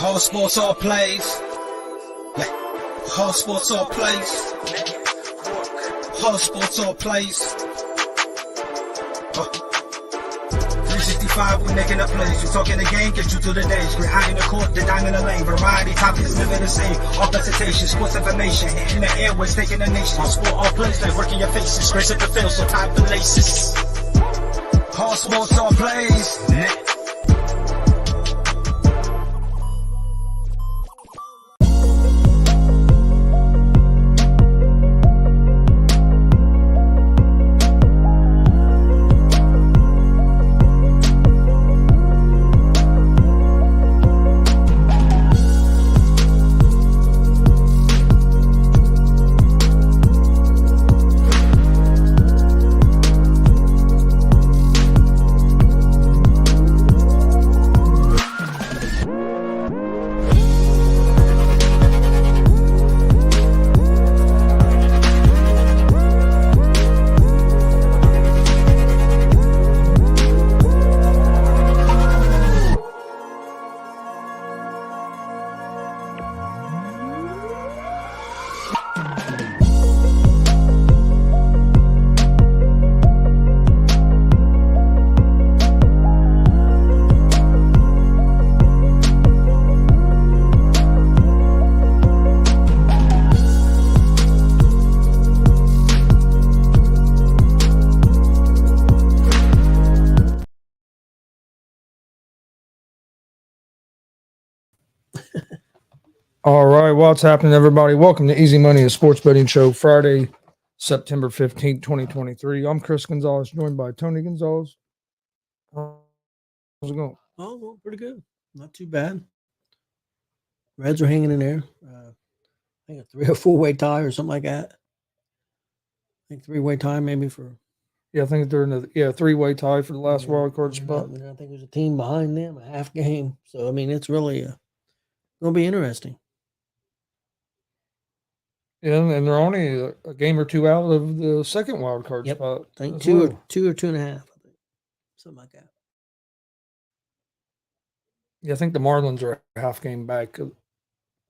All sports, all plays. Yeah. All sports, all plays. All sports, all plays. 365, we making a plays. We talking the game, get you through the days. We're high in the court, the dime in the lane. Variety topics, living the same. All presentation, sports information. Hitting the airways, taking the nation. All sport, all plays, like working your faces. Grace at the field, so tie the laces. All sports, all plays. Yeah. All right, what's happening, everybody? Welcome to Easy Money, a sports betting show, Friday, September 15th, 2023. I'm Chris Gonzalez, joined by Tony Gonzalez. How's it going? Oh, well, pretty good. Not too bad. Reds are hanging in there. I think a 3 or 4-way tie or something like that. I think 3-way tie maybe for. Yeah, I think they're in the three-way tie for the last wild card I spot. think there's a team behind them, a half game. So, I mean, it's really going to be interesting. Yeah, and they're only a game or two out of the second wild card spot. I think two or 2.5, I think. Something like that. Yeah, I think the Marlins are a half game back.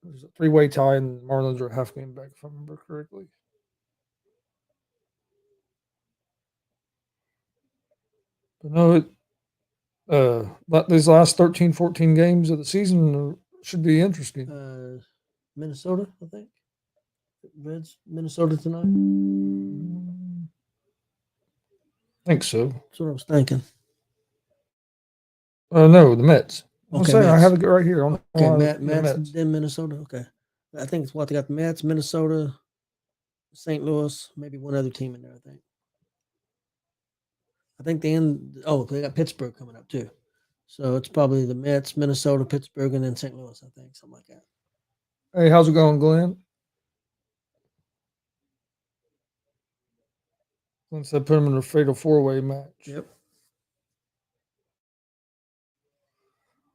There's a three-way tie, and the Marlins are a half game back, if I remember correctly. But no, these last 13, 14 games of the season should be interesting. Minnesota, I think. Reds, Minnesota tonight. I think so. That's what I was thinking. No, the Mets. Okay, I have it right here. Mets, then Minnesota. Okay. I think it's what they got: the Mets, Minnesota, St. Louis, maybe one other team in there. I think they got Pittsburgh coming up too. So it's probably the Mets, Minnesota, Pittsburgh, and then St. Louis. I think something like that. Hey, how's it going, Glenn? Glenn said put them in a fatal four-way match. Yep.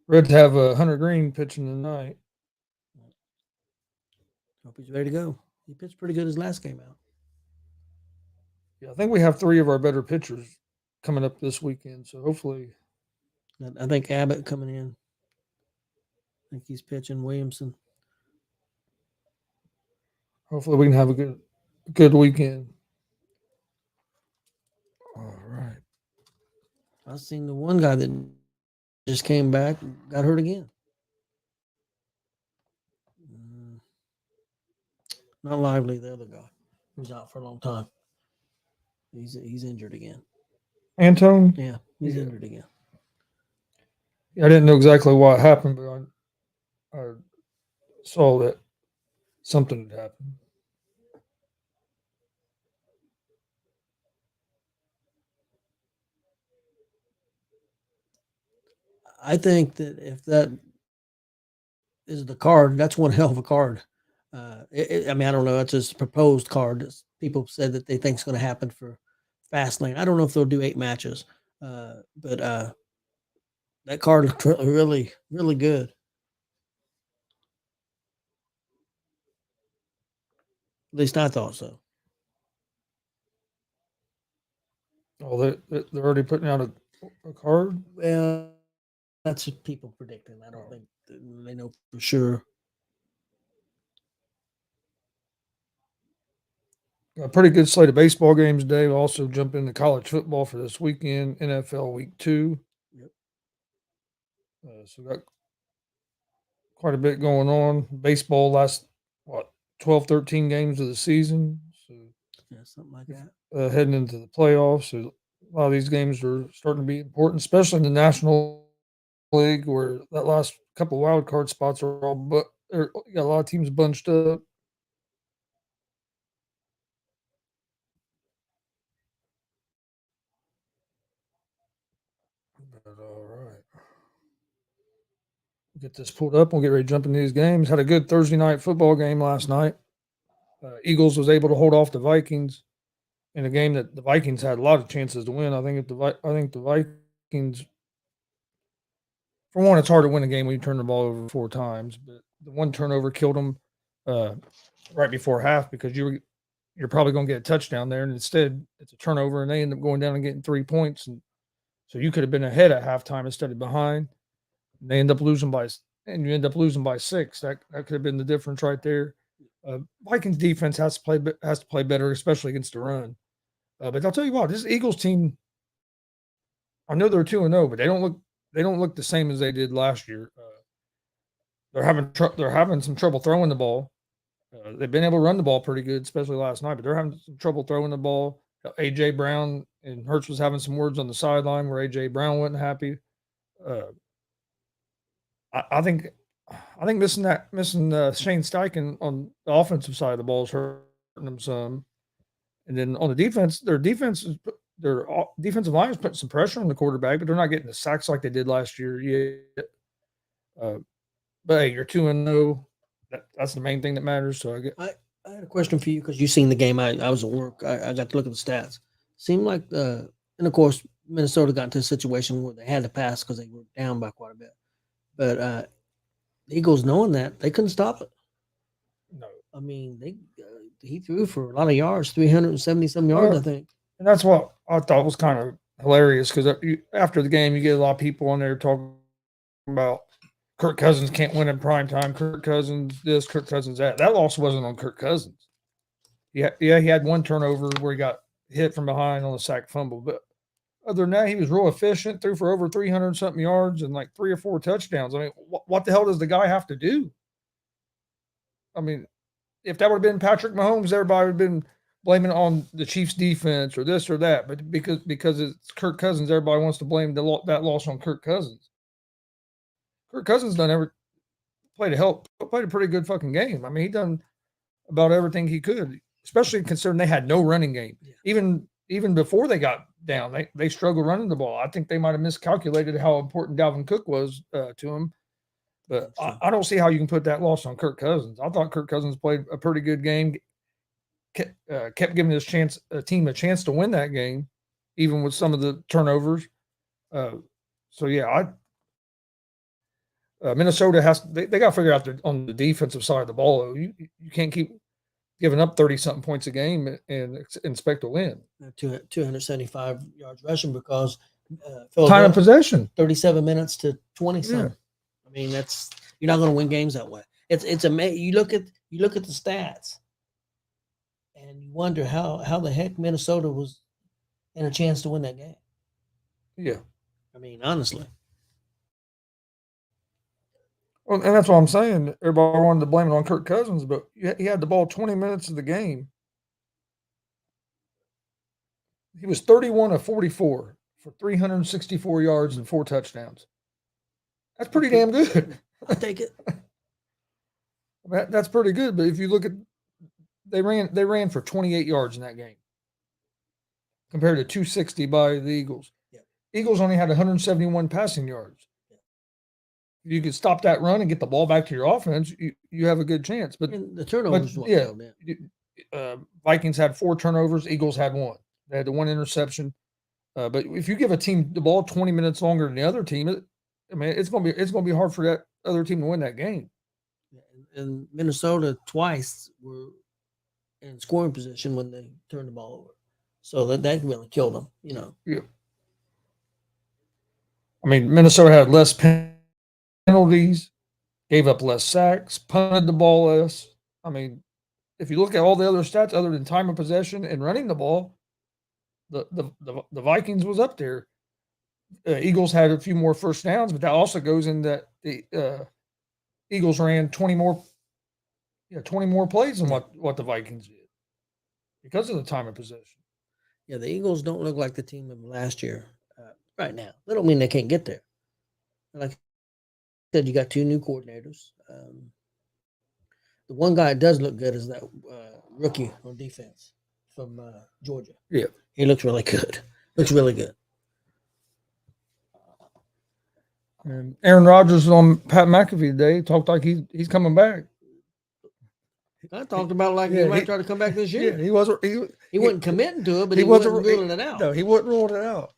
Reds have Hunter Green pitching tonight. Hope he's ready to go. He pitched pretty good his last game out. Yeah, I think we have three of our better pitchers coming up this weekend. So hopefully. I think Abbott coming in. I think he's pitching. Williamson. Hopefully we can have a good weekend. All right. I've seen the one guy that just came back, got hurt again. Not Lively, the other guy who's out for a long time. He's injured again. Antone? Yeah, he's injured again. Yeah, I didn't know exactly what happened, but I saw that something had happened. I think that if that is the card, that's one hell of a card. I mean, I don't know. It's a proposed card. People said that they think it's going to happen for Fastlane. I don't know if they'll do 8 matches, but that card looked really, really good. At least I thought so. Oh, they're already putting out a card? Well, That's what people predicting. I don't think they know for sure. A pretty good slate of baseball games today. We'll also jump into college football for this weekend, NFL Week 2. Yep. So got quite a bit going on. Baseball last, 12, 13 games of the season. So Yeah, something like that. heading into the playoffs. So a lot of these games are starting to be important, especially in the National League, where that last couple wild card spots are all, but you got a lot of teams bunched up. But all right. Get this pulled up. We'll get ready to jump into these games. Had a good Thursday night football game last night. Eagles was able to hold off the Vikings in a game that the Vikings had a lot of chances to win. I think the Vikings, for one, it's hard to win a game when you turn the ball over 4 times. But the one turnover killed them right before half because you're probably going to get a touchdown there, and instead it's a turnover, and they end up going down and getting 3 points, and so you could have been ahead at halftime instead of behind. And they end up losing by 6. That could have been the difference right there. Vikings defense has to play better, especially against the run. But I'll tell you what, this Eagles team, I know they're 2-0, but they don't look the same as they did last year. They're having some trouble throwing the ball. They've been able to run the ball pretty good, especially last night, but they're having some trouble throwing the ball. A.J. Brown and Hurts was having some words on the sideline where A.J. Brown wasn't happy. I think missing Shane Steichen on the offensive side of the ball is hurting them some. And then on the defense, their defensive line is putting some pressure on the quarterback, but they're not getting the sacks like they did last year yet. But hey, you're 2-0. That's the main thing that matters. So I had a question for you because you seen the game. I was at work. I got to look at the stats. Seemed like and of course Minnesota got into a situation where they had to pass because they were down by quite a bit. But the Eagles, knowing that, they couldn't stop it. No, I mean, he threw for a lot of yards, 370-some yards, I think. And that's what I thought was kind of hilarious because after the game, you get a lot of people on there talking about Kirk Cousins can't win in prime time. Kirk Cousins this, Kirk Cousins that. That loss wasn't on Kirk Cousins. Yeah, he had one turnover where he got hit from behind on a sack fumble, but other than that, he was real efficient, threw for over 300-something yards and like 3 or 4 touchdowns. I mean, what the hell does the guy have to do? I mean, if that would have been Patrick Mahomes, everybody would have been blaming it on the Chiefs' defense or this or that. But because it's Kirk Cousins, everybody wants to blame that loss on Kirk Cousins. Kirk Cousins played a pretty good fucking game. I mean, he done about everything he could, especially considering they had no running game. Yeah. Even before they got down, they struggled running the ball. I think they might have miscalculated how important Dalvin Cook was to him. But I don't see how you can put that loss on Kirk Cousins. I thought Kirk Cousins played a pretty good game, kept giving his team a chance to win that game, even with some of the turnovers. Minnesota they got to figure out on the defensive side of the ball. You can't keep giving up 30-something points a game and expect to win. 275 yards rushing because time of possession, 37 minutes to 20-something. Yeah. I mean, you're not going to win games that way. It's amazing. You look at the stats, and you wonder how the heck Minnesota was in a chance to win that game. Yeah, I mean, honestly. Well, and that's what I'm saying. Everybody wanted to blame it on Kirk Cousins, but he had the ball 20 minutes of the game. He was 31 of 44 for 364 yards and 4 touchdowns. That's pretty damn good. I'll take it. That's pretty good. But if you look at, they ran for 28 yards in that game compared to 260 by the Eagles. Yeah. Eagles only had 171 passing yards. If you could stop that run and get the ball back to your offense, you have a good chance. But the turnovers, Vikings had 4 turnovers. Eagles had 1. They had the 1 interception. But if you give a team the ball 20 minutes longer than the other team, it's going to be hard for that other team to win that game. And Minnesota twice were in scoring position when they turned the ball over, so that really killed them. Yeah. I mean, Minnesota had less penalties, gave up less sacks, punted the ball less. I mean, if you look at all the other stats other than time of possession and running the ball, the Vikings was up there. Eagles had a few more first downs, but that also goes in that the Eagles ran 20 more plays than what the Vikings did because of the time of possession. Yeah, the Eagles don't look like the team of last year right now. That don't mean they can't get there. Like I said, you got 2 new coordinators. The one guy that does look good is that rookie on defense from Georgia. Yeah. He looks really good. Looks really good. And Aaron Rodgers was on Pat McAfee today. Talked like he's coming back. I talked about like he might try to come back this year. Yeah, he wasn't. He wasn't committing to it, but he wasn't ruling it out. No, he wasn't ruling it out.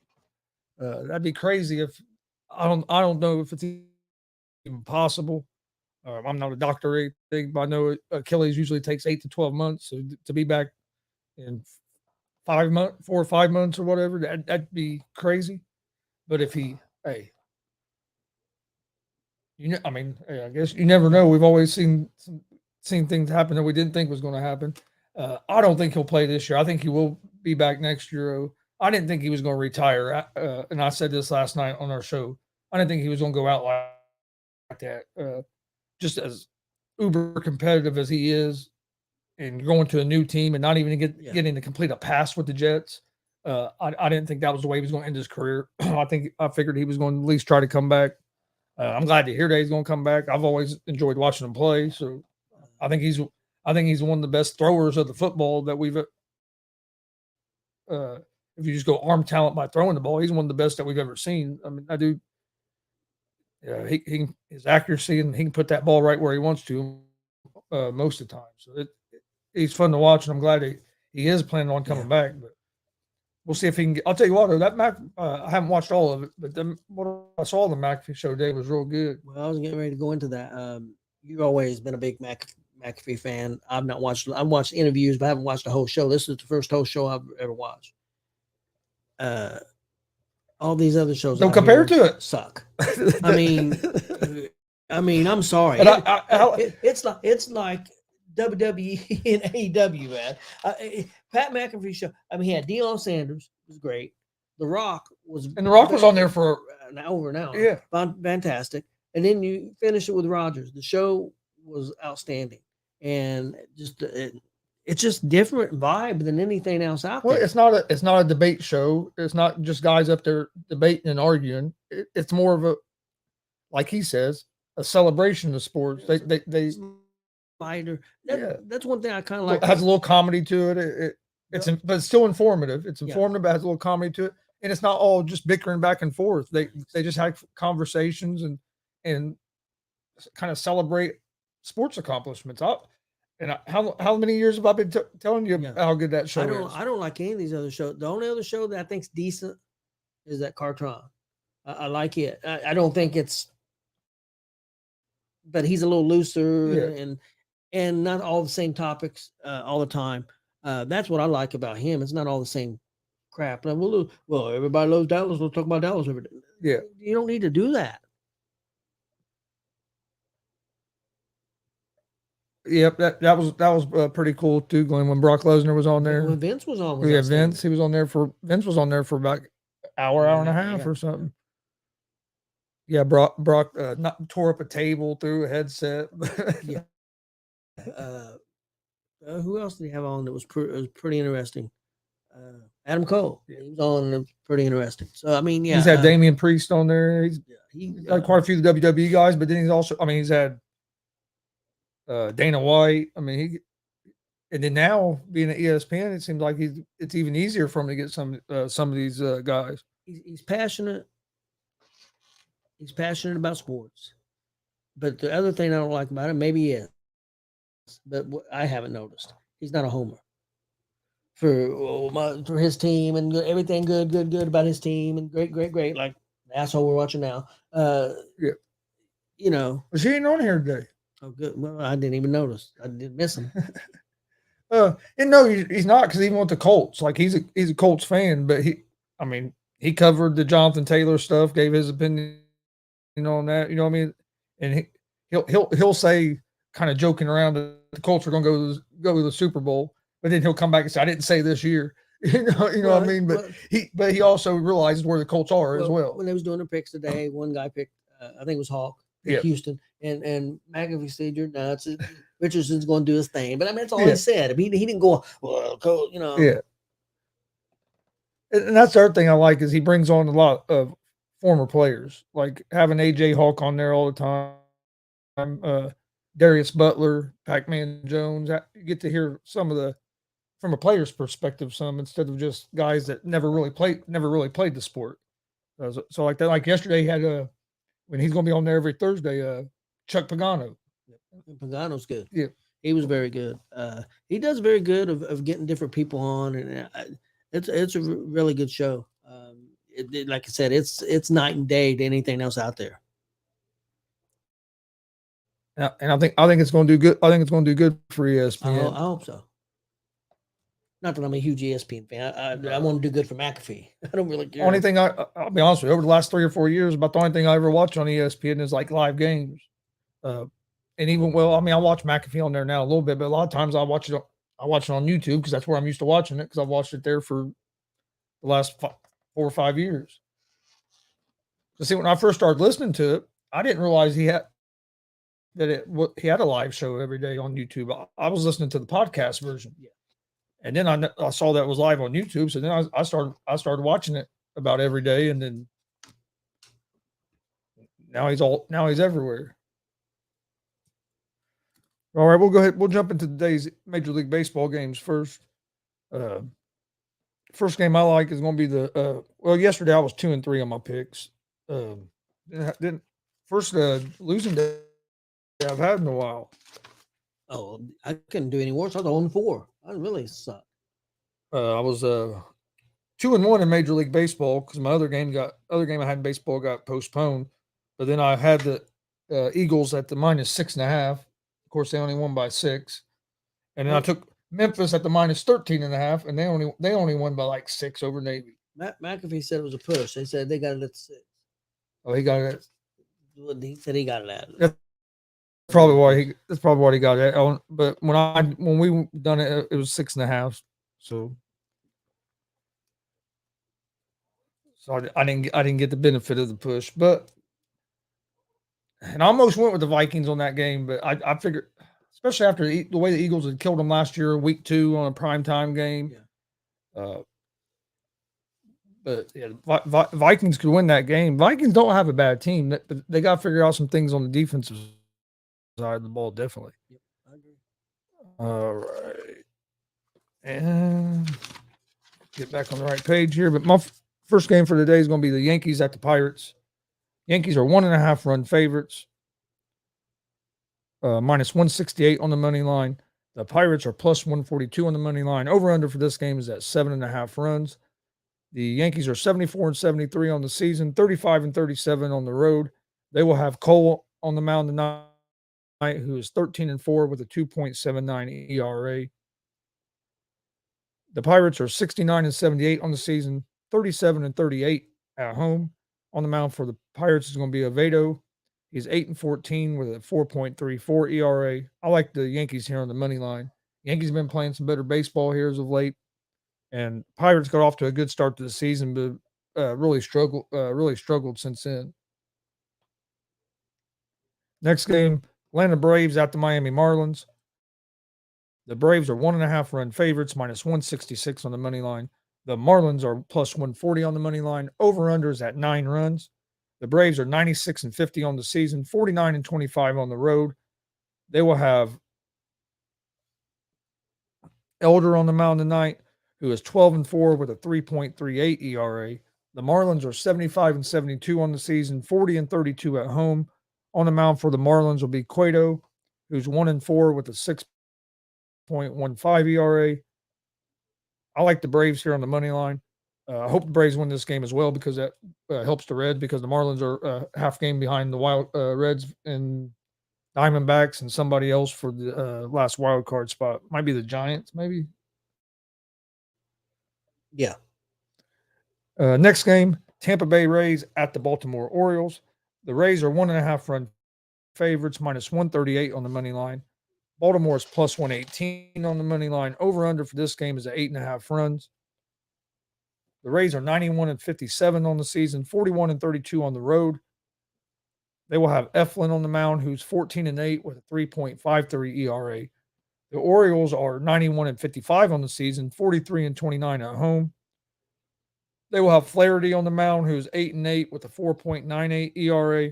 That'd be crazy if I don't know if it's even possible. I'm not a doctor or anything, but I know Achilles usually takes 8 to 12 months. So to be back in 4 or 5 months or whatever, that'd be crazy. But if I guess you never know. We've always seen things happen that we didn't think was going to happen. I don't think he'll play this year. I think he will be back next year. I didn't think he was going to retire. And I said this last night on our show. I didn't think he was going to go out like that. Just as uber competitive as he is, and going to a new team and not even getting to complete a pass with the Jets. I didn't think that was the way he was going to end his career. I figured he was going to at least try to come back. I'm glad to hear that he's going to come back. I've always enjoyed watching him play. So I think he's one of the best throwers of the football that we've. If you just go arm talent by throwing the ball, he's one of the best that we've ever seen. I mean, I do. Yeah, his accuracy, and he can put that ball right where he wants to most of the time. So he's fun to watch, and I'm glad he is planning on coming back. But we'll see if he can. I'll tell you what, though, I haven't watched all of it, but what I saw the McAfee show today was real good. Well, I was getting ready to go into that. You've always been a big McAfee fan. I've watched interviews, but I haven't watched the whole show. This is the first whole show I've ever watched. All these other shows don't compare to it. Suck. I mean, I'm sorry. It's like WWE and AEW, man. Pat McAfee show. I mean, he had Deion Sanders, was great. The Rock was on there for over an hour. Yeah, fantastic. And then you finish it with Rodgers. The show was outstanding, and it's just different vibe than anything else out there. Well, it's not a debate show. It's not just guys up there debating and arguing. It's more of a, like he says, a celebration of sports. They lighter. That's one thing I kind of like. It has a little comedy to it. But it's still informative. It's informative, but it has a little comedy to it, and it's not all just bickering back and forth. They just have conversations and kind of celebrate sports accomplishments. And how many years have I been telling you how good that show is? I don't like any of these other shows. The only other show that I think's decent is that Cartron. I like it. I don't think it's, but he's a little looser and not all the same topics all the time. That's what I like about him. It's not all the same crap. Well, everybody loves Dallas. We'll talk about Dallas every day. Yeah, you don't need to do that. Yep, that was pretty cool too, Glenn, when Brock Lesnar was on there. When Vince was on, Vince was on there for about hour and a half or something. Yeah, Brock not tore up a table through a headset. Yeah. Who else did he have on that was pretty interesting? Adam Cole. Yeah. He was on and it was pretty interesting. So I mean, he's had Damian Priest on there. He's had quite a few of the WWE guys, but then he's had Dana White. I mean, and then now being at ESPN, it seems like it's even easier for him to get some of these guys. He's passionate. He's passionate about sports. But the other thing I don't like about him, maybe he is, but I haven't noticed, he's not a homer for his team and everything good about his team and great. Like the asshole we're watching now. Yeah. You know. Well, she ain't on here today. Oh, good. Well, I didn't even notice. I didn't miss him. And no, he's not, because even with the Colts, like he's a Colts fan, but he covered the Jonathan Taylor stuff, gave his opinion on that. You know what I mean? And he'll say, kind of joking around, that the Colts are going to go to the Super Bowl, but then he'll come back and say, "I didn't say this year." You know what I mean? But he also realizes where the Colts are as well. When they was doing the picks today, one guy picked, I think it was Hawk, Houston, and McAfee said, "You're nuts. Richardson's going to do his thing." But I mean, that's all he said. I mean, he didn't go, "Well, Coach," you know. Yeah. And that's the other thing I like is he brings on a lot of former players, like having AJ Hawk on there all the time. Darius Butler, Pac-Man Jones. You get to hear some of the, from a player's perspective, some instead of just guys that never really played the sport. So like that, like yesterday, he had when he's going to be on there every Thursday, Chuck Pagano. Pagano's good. Yeah, he was very good. He does very good of getting different people on, and it's a really good show. Like I said, it's night and day to anything else out there. And I think it's going to do good. I think it's going to do good for ESPN. I hope so. Not that I'm a huge ESPN fan. I want to do good for McAfee. I don't really care. Only thing I'll be honest with you, over the last 3 or 4 years, about the only thing I ever watch on ESPN is like live games. And even, I watch McAfee on there now a little bit, but a lot of times I watch it on YouTube because that's where I'm used to watching it, because I've watched it there for the last 4 or 5 years. So see, when I first started listening to it, I didn't realize he had a live show every day on YouTube. I was listening to the podcast version. Yeah. And then I saw that it was live on YouTube. So then I started watching it about every day, and then now he's everywhere. All right, we'll go ahead. We'll jump into today's Major League Baseball games first. First game I like is going to be yesterday I was 2-3 on my picks. Then first losing day I've had in a while. Oh, I couldn't do any worse. I was 0-4. I really sucked. I was 2-1 in Major League Baseball because my other game I had in baseball got postponed. But then I had the Eagles at the -6.5. Of course, they only won by 6. And then I took Memphis at the -13.5, and they only won by like 6 over Navy. McAfee said it was a push. They said they got it at 6. Oh, he got it. He said he got it at. That's probably why he got it. But when we done it, it was 6.5. So I didn't get the benefit of the push, and I almost went with the Vikings on that game, but I figured, especially after the way the Eagles had killed them last year, week 2 on a primetime game. Yeah. But yeah, Vikings could win that game. Vikings don't have a bad team, but they got to figure out some things on the defensive side of the ball, definitely. Yep, I agree. All right. And get back on the right page here. But my first game for today is going to be the Yankees at the Pirates. Yankees are 1.5 run favorites. -168 on the money line. The Pirates are +142 on the money line. Over under for this game is at 7.5 runs. The Yankees are 74-73 on the season, 35-37 on the road. They will have Cole on the mound tonight, who is 13-4 with a 2.79 ERA. The Pirates are 69-78 on the season, 37-38 at home. On the mound for the Pirates is going to be Oviedo. He's 8-14 with a 4.34 ERA. I like the Yankees here on the money line. Yankees have been playing some better baseball here as of late, and Pirates got off to a good start to the season, but really struggled since then. Next game, Atlanta Braves at the Miami Marlins. The Braves are 1.5 run favorites, -166 on the money line. The Marlins are +140 on the money line. Over-under is at 9 runs. The Braves are 96-50 on the season, 49-25 on the road. They will have Elder on the mound tonight, who is 12-4 with a 3.38 ERA. The Marlins are 75-72 on the season, 40-32 at home. On the mound for the Marlins will be Cueto, who's 1-4 with a 6.15 ERA. I like the Braves here on the money line. I hope the Braves win this game as well, because that helps the Reds, because the Marlins are half game behind the Wild Reds and Diamondbacks and somebody else for the last wild card spot. Might be the Giants, maybe. Yeah. Next game, Tampa Bay Rays at the Baltimore Orioles. The Rays are 1.5 run favorites, minus 138 on the money line. Baltimore is plus 118 on the money line. Over under for this game is at 8.5 runs. The Rays are 91-57 on the season, 41-32 on the road. They will have Eflin on the mound, who's 14-8 with a 3.53 ERA. The Orioles are 91-55 on the season, 43-29 at home. They will have Flaherty on the mound, who's 8-8 with a 4.98 ERA.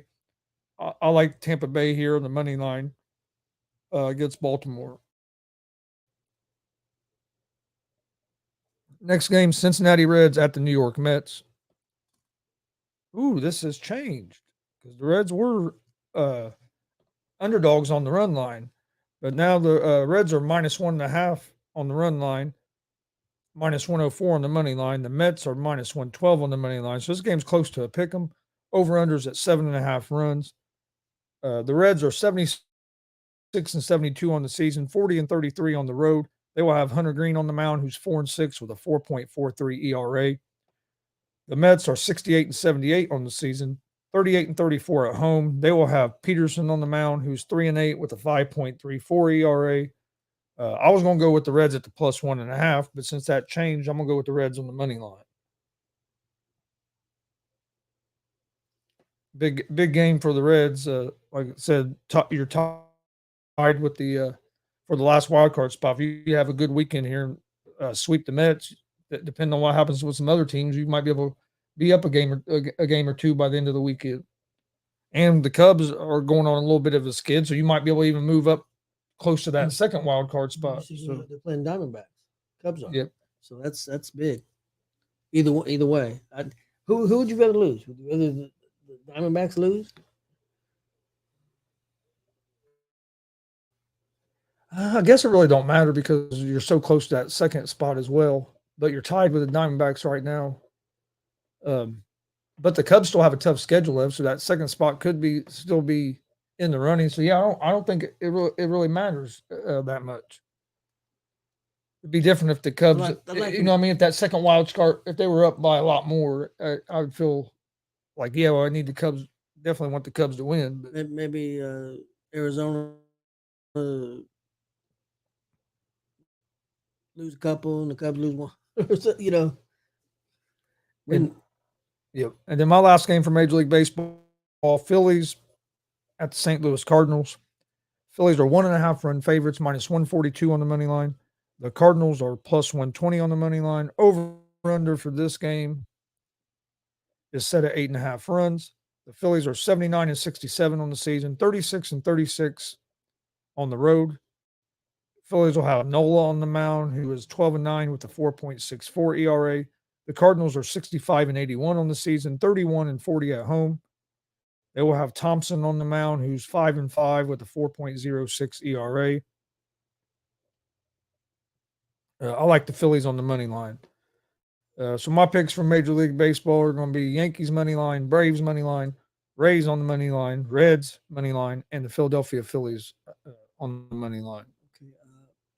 I like Tampa Bay here on the money line against Baltimore. Next game, Cincinnati Reds at the New York Mets. Ooh, this has changed because the Reds were underdogs on the run line, but now the Reds are minus 1.5 on the run line, minus 104 on the money line. The Mets are minus 112 on the money line. So this game's close to a pick 'em. Over-unders at 7.5 runs. The Reds are 76-72 on the season, 40-33 on the road. They will have Hunter Green on the mound, who's 4-6 with a 4.43 ERA. The Mets are 68-78 on the season, 38-34 at home. They will have Peterson on the mound, who's 3-8 with a 5.34 ERA. I was going to go with the Reds at the plus 1.5, but since that changed, I'm going to go with the Reds on the money line. Big game for the Reds. Like I said, you're tied with the for the last wild card spot. If you have a good weekend here, sweep the Mets. Depending on what happens with some other teams, you might be able to be up a game or two by the end of the weekend. And the Cubs are going on a little bit of a skid, so you might be able to even move up close to that second wild card spot. So they're playing Diamondbacks. Cubs are. Yep. So that's big. Either way, who would you rather lose? Would you rather the Diamondbacks lose? I guess it really don't matter because you're so close to that second spot as well. But you're tied with the Diamondbacks right now. But the Cubs still have a tough schedule left, so that second spot could still be in the running. So yeah, I don't think it really matters that much. It'd be different if the Cubs, if that second wild card, if they were up by a lot more, I would feel like, yeah, well, I need the Cubs. Definitely want the Cubs to win. But maybe Arizona lose a couple and the Cubs lose one. Yep. And then my last game for Major League Baseball, Phillies at the St. Louis Cardinals. Phillies are 1.5 run favorites, minus 142 on the money line. The Cardinals are plus 120 on the money line. Over-under for this game is set at 8.5 runs. The Phillies are 79-67 on the season, 36-36 on the road. Phillies will have Nola on the mound, who is 12-9 with a 4.64 ERA. The Cardinals are 65-81 on the season, 31-40 at home. They will have Thompson on the mound, who's 5-5 with a 4.06 ERA. I like the Phillies on the money line. So my picks from Major League Baseball are going to be Yankees money line, Braves money line, Rays on the money line, Reds money line, and the Philadelphia Phillies on the money line.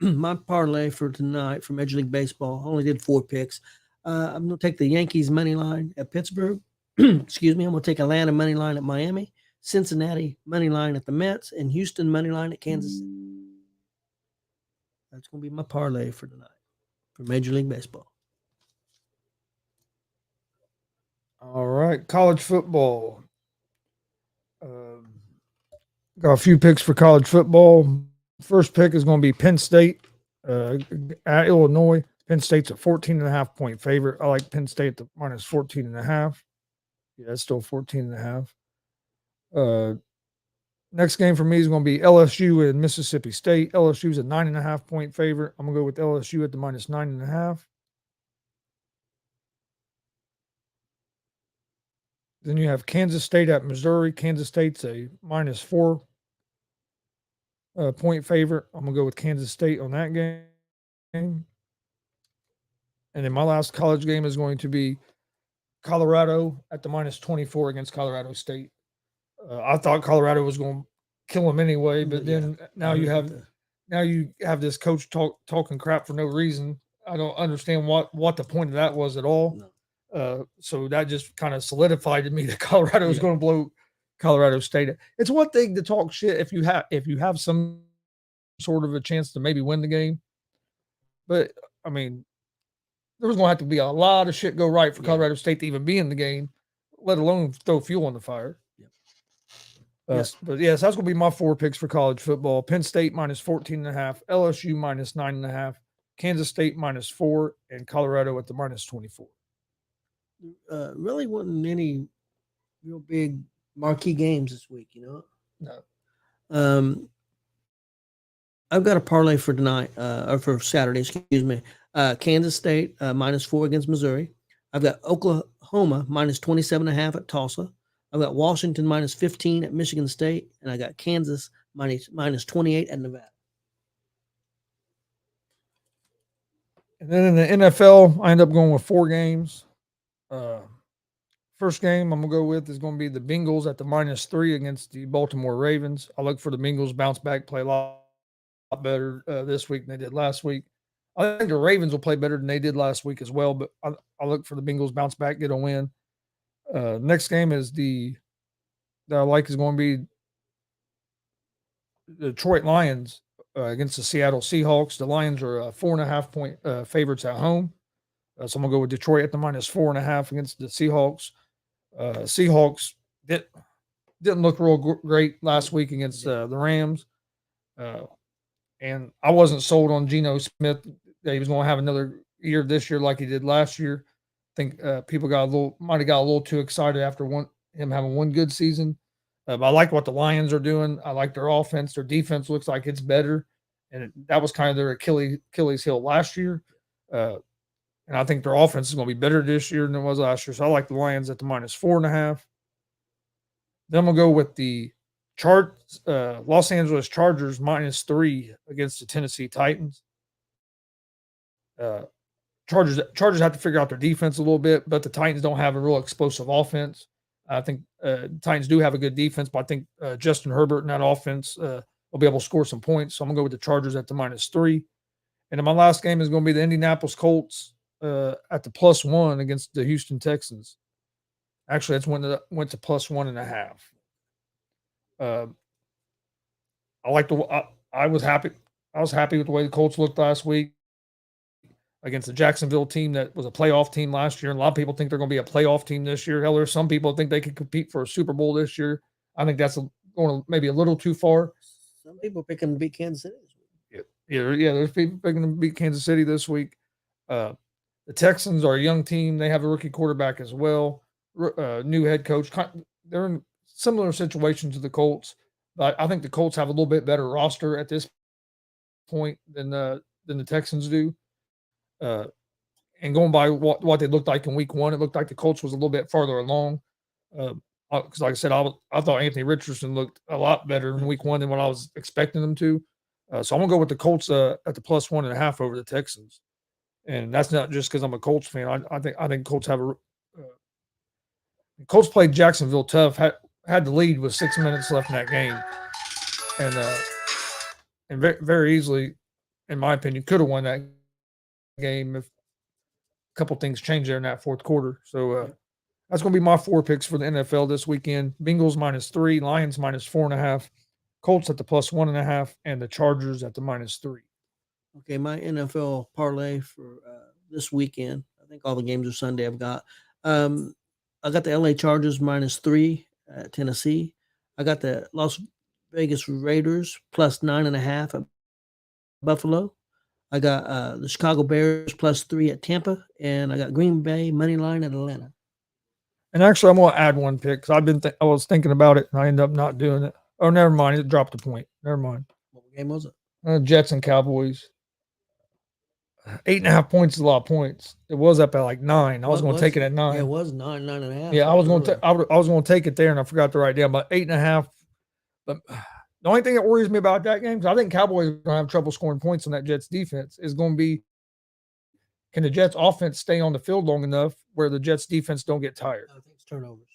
My parlay for tonight for Major League Baseball, I only did 4 picks. I'm going to take the Yankees money line at Pittsburgh. Excuse me. I'm going to take Atlanta money line at Miami, Cincinnati money line at the Mets, and Houston money line at Kansas City. That's going to be my parlay for tonight for Major League Baseball. All right. College football. Got a few picks for college football. First pick is going to be Penn State at Illinois. Penn State's a 14.5 point favorite. I like Penn State at the minus 14.5. Yeah, it's still 14.5. Next game for me is going to be LSU and Mississippi State. LSU's a 9.5 point favorite. I'm going to go with LSU at the minus 9.5. Then you have Kansas State at Missouri. Kansas State's a minus 4 point favorite. I'm going to go with Kansas State on that game. And then my last college game is going to be Colorado at the minus 24 against Colorado State. I thought Colorado was going to kill them anyway, but then now you have this coach talking crap for no reason. I don't understand what the point of that was at all. No. So that just kind of solidified to me that Colorado was going to blow Colorado State. It's one thing to talk shit if you have some sort of a chance to maybe win the game, but I mean, there was going to have to be a lot of shit go right for Colorado State to even be in the game, let alone throw fuel on the fire. But yes, that's going to be my 4 picks for college football. Penn State minus 14.5, LSU minus 9.5, Kansas State minus 4, and Colorado at the minus 24. Really wasn't any real big marquee games this week, No. I've got a parlay for tonight, or for Saturday, excuse me. Kansas State minus 4 against Missouri. I've got Oklahoma minus 27.5 at Tulsa. I've got Washington minus 15 at Michigan State, and I got Kansas minus 28 at Nevada. And then in the NFL, I end up going with 4 games. First game I'm going to go with is going to be the Bengals at the minus 3 against the Baltimore Ravens. I look for the Bengals bounce back, play a lot better this week than they did last week. I think the Ravens will play better than they did last week as well, but I look for the Bengals bounce back, get a win. Next game is that I like is going to be the Detroit Lions against the Seattle Seahawks. The Lions are 4.5 point favorites at home. So I'm going to go with Detroit at the minus 4.5 against the Seahawks. Seahawks didn't look real great last week against the Rams. And I wasn't sold on Geno Smith that he was going to have another year this year like he did last year. I think people might have got a little too excited after him having one good season. But I like what the Lions are doing. I like their offense. Their defense looks like it's better. And that was kind of their Achilles heel last year. And I think their offense is going to be better this year than it was last year. So I like the Lions at the minus 4.5. Then we'll go with the Los Angeles Chargers minus 3 against the Tennessee Titans. Chargers have to figure out their defense a little bit, but the Titans don't have a real explosive offense. I think Titans do have a good defense, but I think Justin Herbert and that offense will be able to score some points. So I'm going to go with the Chargers at the minus 3. And then my last game is going to be the Indianapolis Colts at the plus 1 against the Houston Texans. Actually, that's when it went to plus 1.5. I was happy with the way the Colts looked last week against the Jacksonville team that was a playoff team last year. And a lot of people think they're going to be a playoff team this year. Hell, there's some people think they could compete for a Super Bowl this year. I think that's going maybe a little too far. Some people picking to beat Kansas City this week. Yeah, there's people picking to beat Kansas City this week. The Texans are a young team. They have a rookie quarterback as well. New head coach. They're in similar situations to the Colts, but I think the Colts have a little bit better roster at this point than the Texans do. And going by what they looked like in week 1, it looked like the Colts was a little bit farther along. Because like I said, I thought Anthony Richardson looked a lot better in week 1 than what I was expecting them to. So I'm going to go with the Colts at the plus 1.5 over the Texans. And that's not just because I'm a Colts fan. I think Colts have Colts played Jacksonville tough, had the lead with 6 minutes left in that game. And very, very easily, in my opinion, could have won that game if a couple things changed there in that fourth quarter. So that's going to be my 4 picks for the NFL this weekend. Bengals minus 3, Lions minus 4.5, Colts at the plus 1.5, and the Chargers at the minus 3. Okay, my NFL parlay for this weekend. I think all the games are Sunday. I got the LA Chargers minus 3 at Tennessee. I got the Las Vegas Raiders plus 9.5 at Buffalo. I got the Chicago Bears plus 3 at Tampa, and I got Green Bay money line at Atlanta. And actually, I'm going to add one pick because I was thinking about it and I ended up not doing it. Oh, never mind. It dropped a point. Never mind. What game was it? Jets and Cowboys. 8.5 points is a lot of points. It was up at like 9. I was going to take it at 9. Yeah, it was 9.5. Yeah, I was going to take it there, and I forgot to write down. But 8.5. But the only thing that worries me about that game, because I think Cowboys are going to have trouble scoring points on that Jets defense, is going to be, can the Jets offense stay on the field long enough where the Jets defense don't get tired? I think it's turnovers.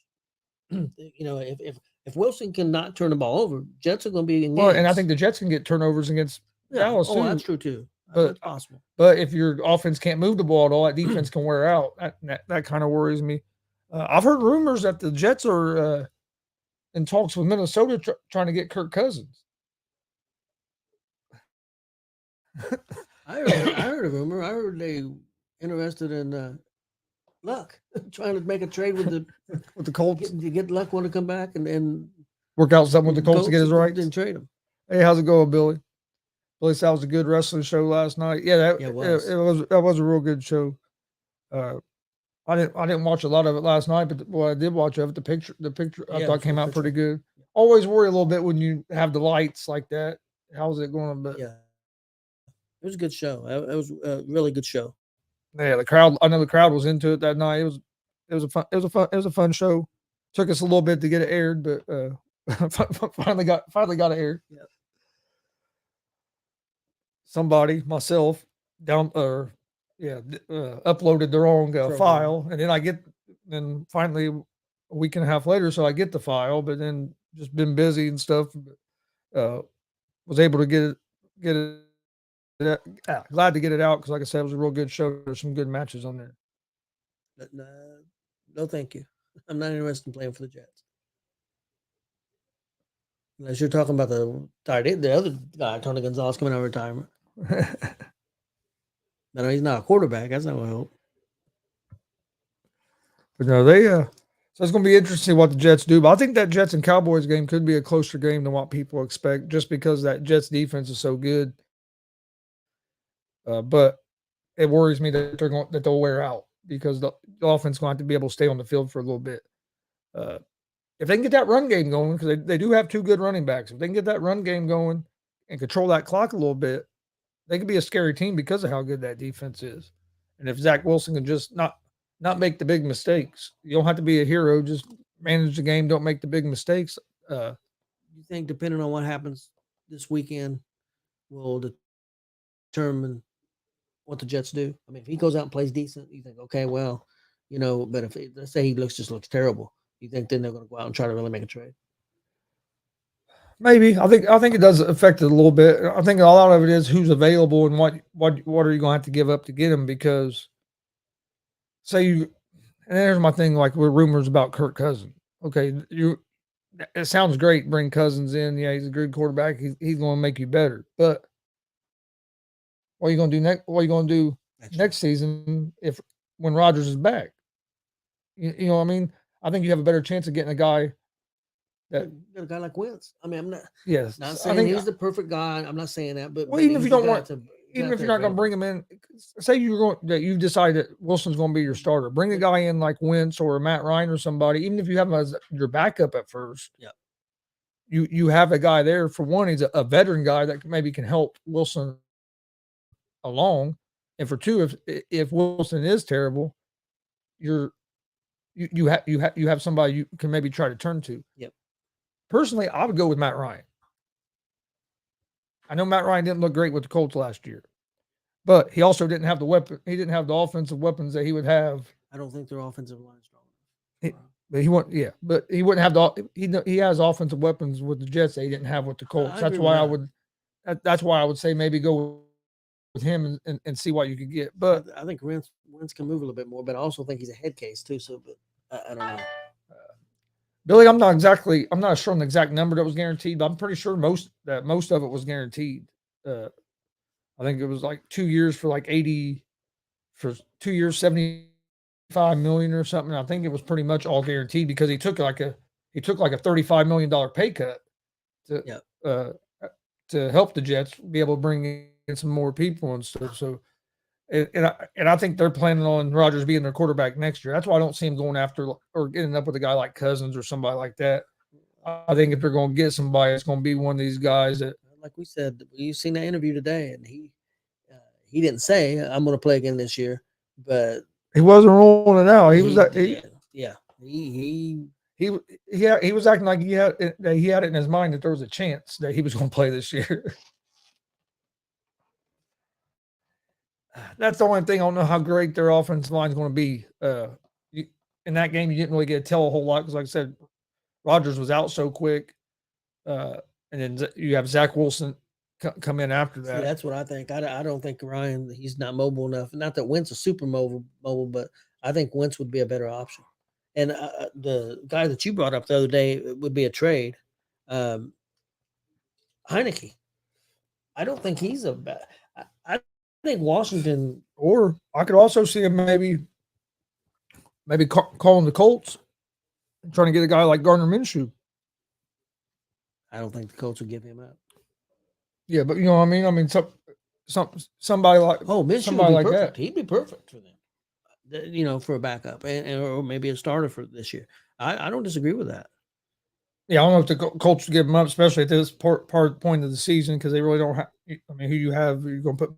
If Wilson cannot turn the ball over, Jets are going to be in games. Well, and I think the Jets can get turnovers against Dallas too. That's true too. That's possible. But if your offense can't move the ball at all, that defense can wear out. That kind of worries me. I've heard rumors that the Jets are in talks with Minnesota trying to get Kirk Cousins. I heard a rumor. I heard they interested in Luck, trying to make a trade with the Colts. Get Luck want to come back and work out something with the Colts to get his rights. Then trade him. Hey, how's it going, Billy? Billy said that was a good wrestling show last night. Yeah, it was a real good show. I didn't watch a lot of it last night, but what I did watch of it, the picture I thought came out pretty good. Always worry a little bit when you have the lights like that. How's it going? But yeah, it was a good show. It was a really good show. Yeah, the crowd. I know the crowd was into it that night. It was a fun show. Took us a little bit to get it aired, but finally got it aired. Yep. Somebody, myself, uploaded the wrong file, and then finally a week and a half later, so I get the file, but then just been busy and stuff. Was able to get it. Glad to get it out because, like I said, it was a real good show. There's some good matches on there. No, thank you. I'm not interested in playing for the Jets. Unless you're talking about the other guy, Tony Gonzalez, coming out of retirement. No, he's not a quarterback. That's not what I hope. But no, so it's going to be interesting what the Jets do. But I think that Jets and Cowboys game could be a closer game than what people expect, just because that Jets defense is so good. But it worries me that they'll wear out because the offense is going to have to be able to stay on the field for a little bit. If they can get that run game going, because they do have two good running backs, if they can get that run game going and control that clock a little bit, they could be a scary team because of how good that defense is. And if Zach Wilson can just not make the big mistakes, you don't have to be a hero. Just manage the game. Don't make the big mistakes. You think, depending on what happens this weekend, will determine what the Jets do? I mean, if he goes out and plays decent, you think, okay, well, but if let's say he looks terrible, you think then they're going to go out and try to really make a trade? Maybe. I think it does affect it a little bit. I think a lot of it is who's available and what are you going to have to give up to get him, because and there's my thing, like with rumors about Kirk Cousins. Okay, it sounds great, bring Cousins in. Yeah, he's a good quarterback. He's going to make you better. But what are you going to do next? What are you going to do next season when Rodgers is back? You know what I mean? I think you have a better chance of getting a guy a guy like Wentz. I mean, I'm not. Yes, not saying he's the perfect guy. I'm not saying that, but even if you don't want to, even if you're not going to bring him in, say you decide that Wilson's going to be your starter, bring a guy in like Wentz or Matt Ryan or somebody. Even if you have him as your backup at first, you have a guy there. For one, he's a veteran guy that maybe can help Wilson along, and for two, if Wilson is terrible, you have somebody you can maybe try to turn to. Yep. Personally, I would go with Matt Ryan. I know Matt Ryan didn't look great with the Colts last year, but he also didn't have the weapon. He didn't have the offensive weapons that he would have. I don't think their offensive line is strong. But he wouldn't have he has offensive weapons with the Jets that he didn't have with the Colts. That's why I would say maybe go with him and see what you could get. But I think Wentz can move a little bit more, but I also think he's a head case too. So, but I don't know. Billy, I'm not sure on the exact number that was guaranteed, but I'm pretty sure most of it was guaranteed. I think it was like 2 years for like 2 years, 75 million or something. I think it was pretty much all guaranteed because he took like a $35 million pay cut to help the Jets be able to bring in some more people and stuff. So, and I think they're planning on Rodgers being their quarterback next year. That's why I don't see him going after or getting up with a guy like Cousins or somebody like that. I think if they're going to get somebody, it's going to be one of these guys that, like we said, you've seen that interview today, and he didn't say I'm going to play again this year, but he wasn't rolling it out. He was acting like he had it in his mind that there was a chance that he was going to play this year. That's the only thing. I don't know how great their offensive line is going to be. In that game, you didn't really get to tell a whole lot because, like I said, Rodgers was out so quick. And then you have Zach Wilson come in after See, that. that's what I think. I don't think Ryan, he's not mobile enough. Not that Wentz is super mobile, but I think Wentz would be a better option. And the guy that you brought up the other day would be a trade. Heineke. I don't think he's a bad. I think Washington. Or I could also see him maybe calling the Colts, trying to get a guy like Gardner Minshew. I don't think the Colts would give him up. Yeah, but you know what I mean. I mean, somebody like Minshew somebody would be like perfect. that. He'd be perfect for them. You know, for a backup or maybe a starter for this year. I don't disagree with that. Yeah, I don't know if the Colts would give him up, especially at this point of the season, because they really don't have. I mean, who you have? You're going to put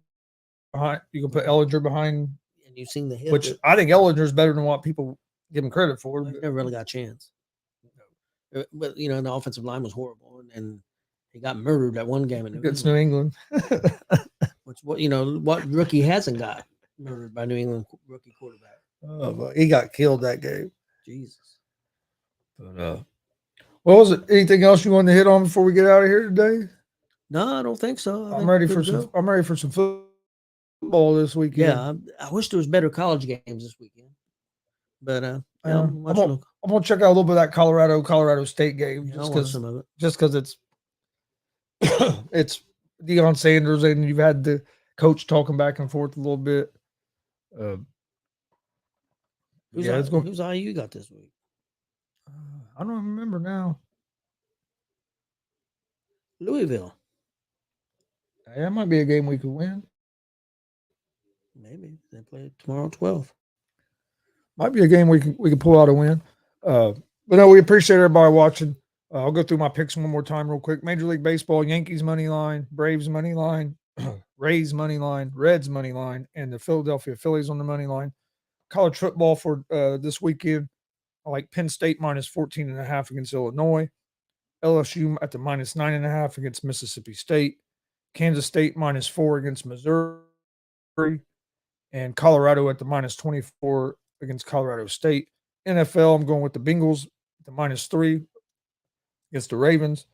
behind. You can put Ellinger behind, And you've seen the hit, which I think Ellinger is better than what people give him credit for. he never really got a chance. But you know, the offensive line was horrible, and he got murdered that one game Against New England. Which what rookie hasn't got murdered by New England rookie quarterback? Oh, but he got killed that game. Jesus. But what was it? Anything else you wanted to hit on before we get out of here today? No, I don't think so. I'm ready for some football this weekend. Yeah, I wish there was better college games this weekend. But I'm gonna check out a little bit of that Colorado State game I'll watch some of it. just because it's it's Deion Sanders and you've had the coach talking back and forth a little bit. Who's IU got this week? I don't remember now. Louisville. That might be a game we could win. Maybe they play tomorrow 12. Might be a game we can pull out a win. But no, we appreciate everybody watching. I'll go through my picks one more time real quick. Major League Baseball: Yankees money line, Braves money line, Rays money line, Reds money line, and the Philadelphia Phillies on the money line. College football for this weekend: I like Penn State minus 14.5 against Illinois, LSU at the minus 9.5 against Mississippi State, Kansas State minus 4 against Missouri, and Colorado at the minus 24 against Colorado State. NFL, I'm going with the Bengals at the minus 3 against the Ravens.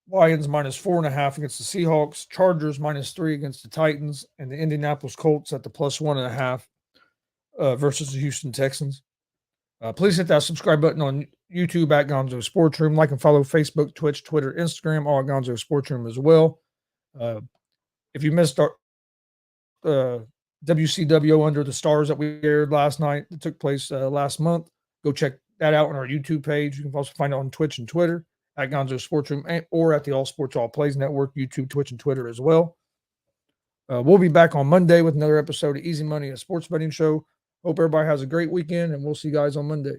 Lions minus 4.5 against the Seahawks. Chargers minus 3 against the Titans. And the Indianapolis Colts at the plus 1.5 versus the Houston Texans. Please hit that subscribe button on YouTube at Gonzo Sports Room. Like and follow Facebook, Twitch, Twitter, Instagram, all at Gonzo Sports Room as well. If you missed our WCW Under the Stars that we aired last night, that took place last month, go check that out on our YouTube page. You can also find it on Twitch and Twitter at Gonzo Sports Room or at the All Sports All Plays Network, YouTube, Twitch, and Twitter as well. We'll be back on Monday with another episode of Easy Money, a sports betting show. Hope everybody has a great weekend, and we'll see you guys on Monday.